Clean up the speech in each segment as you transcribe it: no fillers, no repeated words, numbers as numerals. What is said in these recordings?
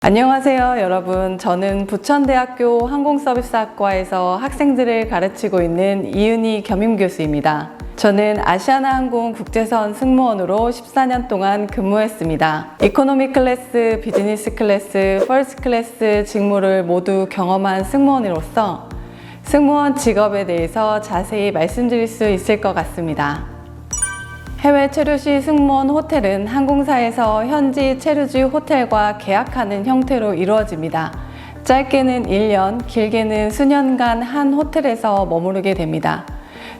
안녕하세요 여러분. 저는 부천대학교 항공서비스학과에서 학생들을 가르치고 있는 이은희 겸임교수입니다. 저는 아시아나항공 국제선 승무원으로 14년 동안 근무했습니다. 이코노미 클래스, 비즈니스 클래스, 퍼스트 클래스 직무를 모두 경험한 승무원으로서 승무원 직업에 대해서 자세히 말씀드릴 수 있을 것 같습니다. 해외 체류 시 승무원 호텔은 항공사에서 현지 체류지 호텔과 계약하는 형태로 이루어집니다. 짧게는 1년, 길게는 수년간 한 호텔에서 머무르게 됩니다.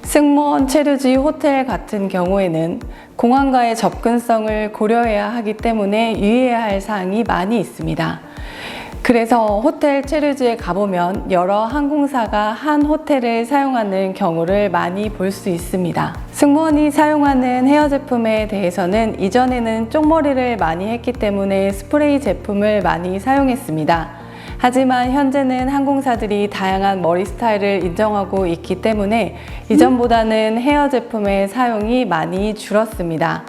승무원 체류지 호텔 같은 경우에는 공항과의 접근성을 고려해야 하기 때문에 유의해야 할 사항이 많이 있습니다. 그래서 호텔 체류지에 가보면 여러 항공사가 한 호텔을 사용하는 경우를 많이 볼 수 있습니다. 승무원이 사용하는 헤어 제품에 대해서는 이전에는 쪽머리를 많이 했기 때문에 스프레이 제품을 많이 사용했습니다. 하지만 현재는 항공사들이 다양한 머리 스타일을 인정하고 있기 때문에 이전보다는 헤어 제품의 사용이 많이 줄었습니다.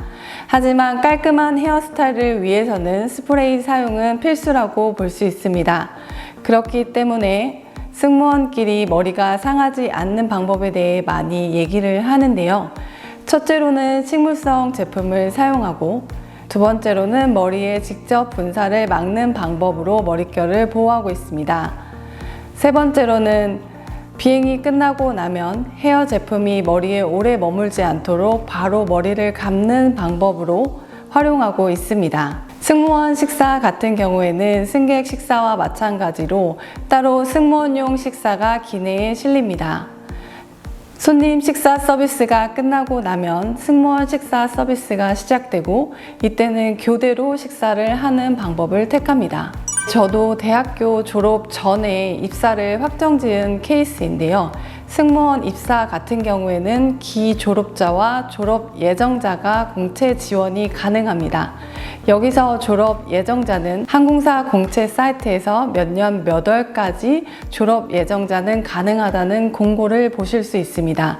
하지만 깔끔한 헤어스타일을 위해서는 스프레이 사용은 필수라고 볼 수 있습니다. 그렇기 때문에 승무원끼리 머리가 상하지 않는 방법에 대해 많이 얘기를 하는데요. 첫째로는 식물성 제품을 사용하고, 두 번째로는 머리에 직접 분사를 막는 방법으로 머릿결을 보호하고 있습니다. 세 번째로는 비행이 끝나고 나면 헤어 제품이 머리에 오래 머물지 않도록 바로 머리를 감는 방법으로 활용하고 있습니다. 승무원 식사 같은 경우에는 승객 식사와 마찬가지로 따로 승무원용 식사가 기내에 실립니다. 손님 식사 서비스가 끝나고 나면 승무원 식사 서비스가 시작되고, 이때는 교대로 식사를 하는 방법을 택합니다. 저도 대학교 졸업 전에 입사를 확정지은 케이스인데요. 승무원 입사 같은 경우에는 기졸업자와 졸업 예정자가 공채 지원이 가능합니다. 여기서 졸업 예정자는 항공사 공채 사이트에서 몇 년 몇 월까지 졸업 예정자는 가능하다는 공고를 보실 수 있습니다.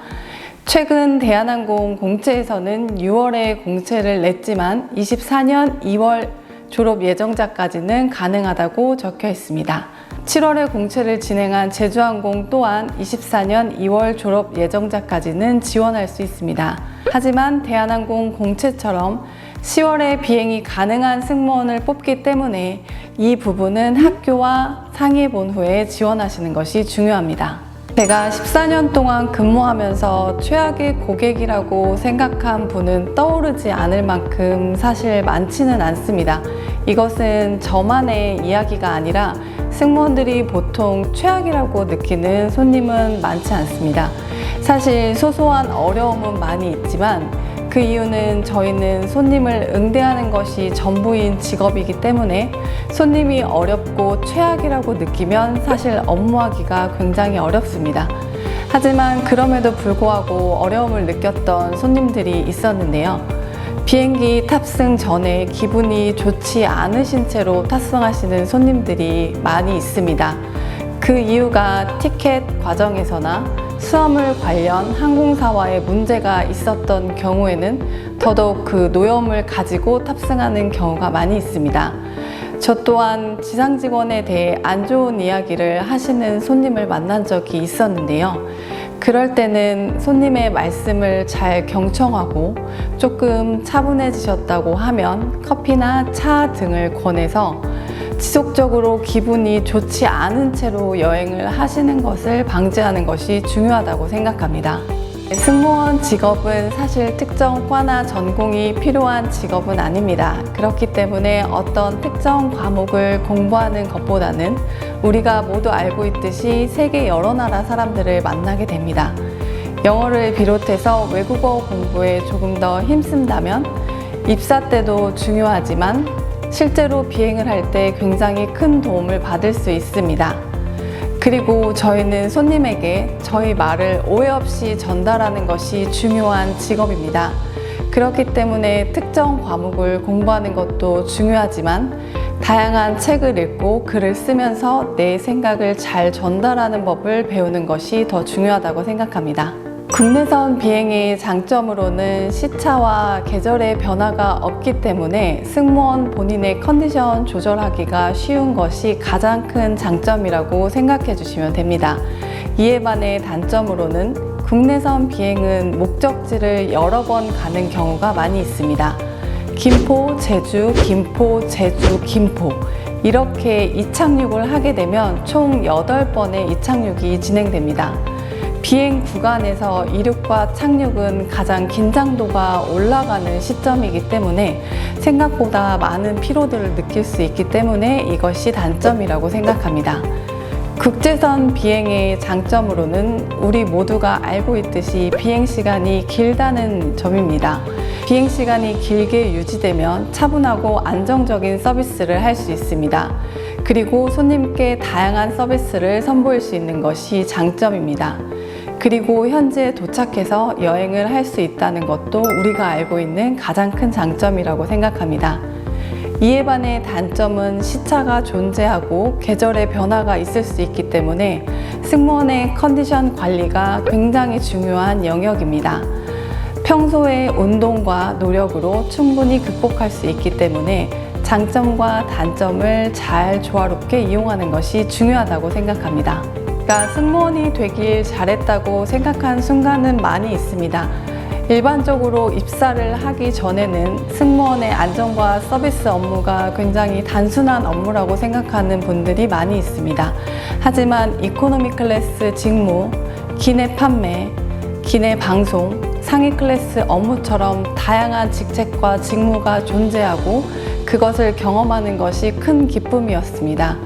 최근 대한항공 공채에서는 6월에 공채를 냈지만 24년 2월 졸업 예정자까지는 가능하다고 적혀 있습니다. 7월에 공채를 진행한 제주항공 또한 24년 2월 졸업 예정자까지는 지원할 수 있습니다. 하지만 대한항공 공채처럼 10월에 비행이 가능한 승무원을 뽑기 때문에 이 부분은 학교와 상의해 본 후에 지원하시는 것이 중요합니다. 제가 14년 동안 근무하면서 최악의 고객이라고 생각한 분은 떠오르지 않을 만큼 사실 많지는 않습니다. 이것은 저만의 이야기가 아니라 승무원들이 보통 최악이라고 느끼는 손님은 많지 않습니다. 사실 소소한 어려움은 많이 있지만 그 이유는 저희는 손님을 응대하는 것이 전부인 직업이기 때문에 손님이 어렵고 최악이라고 느끼면 사실 업무하기가 굉장히 어렵습니다. 하지만 그럼에도 불구하고 어려움을 느꼈던 손님들이 있었는데요. 비행기 탑승 전에 기분이 좋지 않으신 채로 탑승하시는 손님들이 많이 있습니다. 그 이유가 티켓 과정에서나 수화물 관련 항공사와의 문제가 있었던 경우에는 더더욱 그 노여움을 가지고 탑승하는 경우가 많이 있습니다. 저 또한 지상 직원에 대해 안 좋은 이야기를 하시는 손님을 만난 적이 있었는데요. 그럴 때는 손님의 말씀을 잘 경청하고 조금 차분해지셨다고 하면 커피나 차 등을 권해서 지속적으로 기분이 좋지 않은 채로 여행을 하시는 것을 방지하는 것이 중요하다고 생각합니다. 승무원 직업은 사실 특정 과나 전공이 필요한 직업은 아닙니다. 그렇기 때문에 어떤 특정 과목을 공부하는 것보다는 우리가 모두 알고 있듯이 세계 여러 나라 사람들을 만나게 됩니다. 영어를 비롯해서 외국어 공부에 조금 더 힘쓴다면 입사 때도 중요하지만 실제로 비행을 할 때 굉장히 큰 도움을 받을 수 있습니다. 그리고 저희는 손님에게 저희 말을 오해 없이 전달하는 것이 중요한 직업입니다. 그렇기 때문에 특정 과목을 공부하는 것도 중요하지만 다양한 책을 읽고 글을 쓰면서 내 생각을 잘 전달하는 법을 배우는 것이 더 중요하다고 생각합니다. 국내선 비행의 장점으로는 시차와 계절의 변화가 없기 때문에 승무원 본인의 컨디션 조절하기가 쉬운 것이 가장 큰 장점이라고 생각해 주시면 됩니다. 이에 반해 단점으로는 국내선 비행은 목적지를 여러 번 가는 경우가 많이 있습니다. 김포, 제주, 김포, 제주, 김포 이렇게 이착륙을 하게 되면 총 8번의 이착륙이 진행됩니다. 비행 구간에서 이륙과 착륙은 가장 긴장도가 올라가는 시점이기 때문에 생각보다 많은 피로도를 느낄 수 있기 때문에 이것이 단점이라고 생각합니다. 국제선 비행의 장점으로는 우리 모두가 알고 있듯이 비행시간이 길다는 점입니다. 비행시간이 길게 유지되면 차분하고 안정적인 서비스를 할 수 있습니다. 그리고 손님께 다양한 서비스를 선보일 수 있는 것이 장점입니다. 그리고 현지에 도착해서 여행을 할 수 있다는 것도 우리가 알고 있는 가장 큰 장점이라고 생각합니다. 이에 반해 단점은 시차가 존재하고 계절의 변화가 있을 수 있기 때문에 승무원의 컨디션 관리가 굉장히 중요한 영역입니다. 평소의 운동과 노력으로 충분히 극복할 수 있기 때문에 장점과 단점을 잘 조화롭게 이용하는 것이 중요하다고 생각합니다. 승무원이 되길 잘했다고 생각한 순간은 많이 있습니다. 일반적으로 입사를 하기 전에는 승무원의 안전과 서비스 업무가 굉장히 단순한 업무라고 생각하는 분들이 많이 있습니다. 하지만 이코노미 클래스 직무, 기내 판매, 기내 방송, 상위 클래스 업무처럼 다양한 직책과 직무가 존재하고 그것을 경험하는 것이 큰 기쁨이었습니다.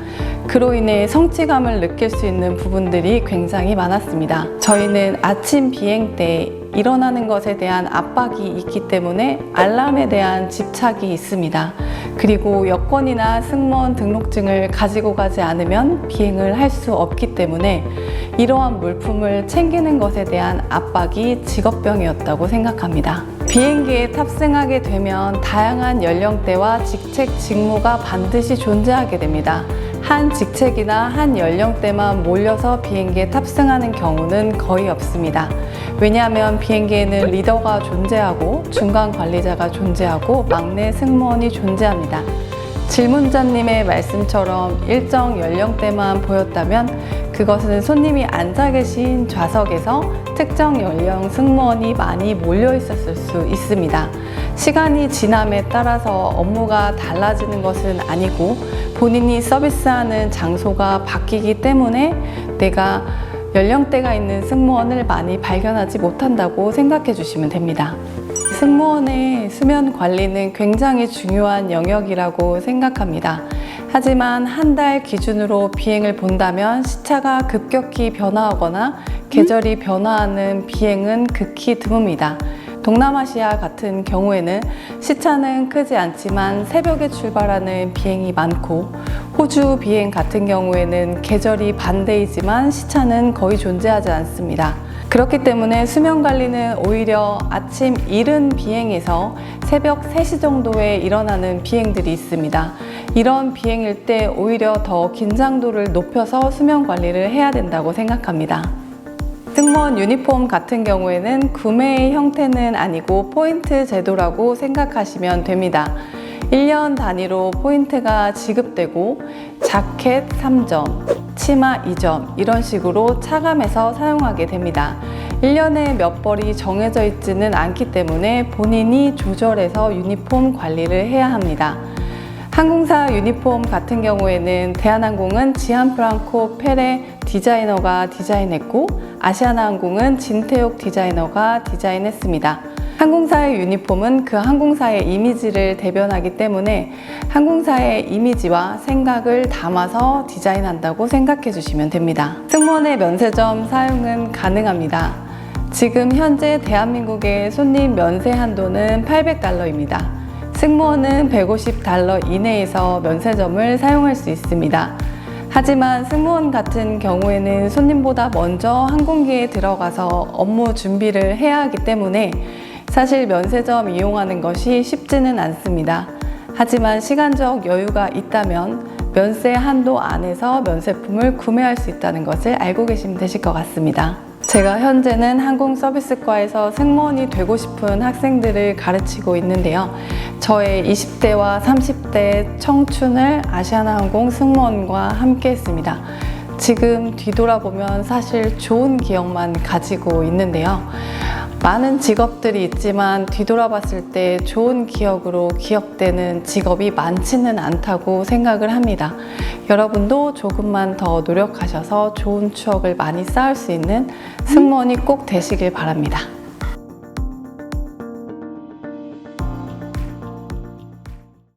그로 인해 성취감을 느낄 수 있는 부분들이 굉장히 많았습니다. 저희는 아침 비행 때 일어나는 것에 대한 압박이 있기 때문에 알람에 대한 집착이 있습니다. 그리고 여권이나 승무원 등록증을 가지고 가지 않으면 비행을 할 수 없기 때문에 이러한 물품을 챙기는 것에 대한 압박이 직업병이었다고 생각합니다. 비행기에 탑승하게 되면 다양한 연령대와 직책, 직무가 반드시 존재하게 됩니다. 한 직책이나 한 연령대만 몰려서 비행기에 탑승하는 경우는 거의 없습니다. 왜냐하면 비행기에는 리더가 존재하고 중간 관리자가 존재하고 막내 승무원이 존재합니다. 질문자님의 말씀처럼 일정 연령대만 보였다면 그것은 손님이 앉아 계신 좌석에서 특정 연령 승무원이 많이 몰려 있었을 수 있습니다. 시간이 지남에 따라서 업무가 달라지는 것은 아니고 본인이 서비스하는 장소가 바뀌기 때문에 내가 연령대가 있는 승무원을 많이 발견하지 못한다고 생각해 주시면 됩니다. 승무원의 수면 관리는 굉장히 중요한 영역이라고 생각합니다. 하지만 한 달 기준으로 비행을 본다면 시차가 급격히 변화하거나 계절이 변화하는 비행은 극히 드뭅니다. 동남아시아 같은 경우에는 시차는 크지 않지만 새벽에 출발하는 비행이 많고 호주 비행 같은 경우에는 계절이 반대이지만 시차는 거의 존재하지 않습니다. 그렇기 때문에 수면 관리는 오히려 아침 이른 비행에서 새벽 3시 정도에 일어나는 비행들이 있습니다. 이런 비행일 때 오히려 더 긴장도를 높여서 수면 관리를 해야 된다고 생각합니다. 승무원 유니폼 같은 경우에는 구매의 형태는 아니고 포인트 제도라고 생각하시면 됩니다. 1년 단위로 포인트가 지급되고 자켓 3점, 치마 2점 이런 식으로 차감해서 사용하게 됩니다. 1년에 몇 벌이 정해져 있지는 않기 때문에 본인이 조절해서 유니폼 관리를 해야 합니다. 항공사 유니폼 같은 경우에는 대한항공은 지안프랑코 페레 디자이너가 디자인했고 아시아나항공은 진태욱 디자이너가 디자인했습니다. 항공사의 유니폼은 그 항공사의 이미지를 대변하기 때문에 항공사의 이미지와 생각을 담아서 디자인한다고 생각해 주시면 됩니다. 승무원의 면세점 사용은 가능합니다. 지금 현재 대한민국의 손님 면세 한도는 $800입니다. 승무원은 $150 이내에서 면세점을 사용할 수 있습니다. 하지만 승무원 같은 경우에는 손님보다 먼저 항공기에 들어가서 업무 준비를 해야 하기 때문에 사실 면세점 이용하는 것이 쉽지는 않습니다. 하지만 시간적 여유가 있다면 면세 한도 안에서 면세품을 구매할 수 있다는 것을 알고 계시면 되실 것 같습니다. 제가 현재는 항공서비스과에서 승무원이 되고 싶은 학생들을 가르치고 있는데요. 저의 20대와 30대 청춘을 아시아나항공 승무원과 함께 했습니다. 지금 뒤돌아보면 사실 좋은 기억만 가지고 있는데요. 많은 직업들이 있지만 뒤돌아봤을 때 좋은 기억으로 기억되는 직업이 많지는 않다고 생각을 합니다. 여러분도 조금만 더 노력하셔서 좋은 추억을 많이 쌓을 수 있는 승무원이 꼭 되시길 바랍니다.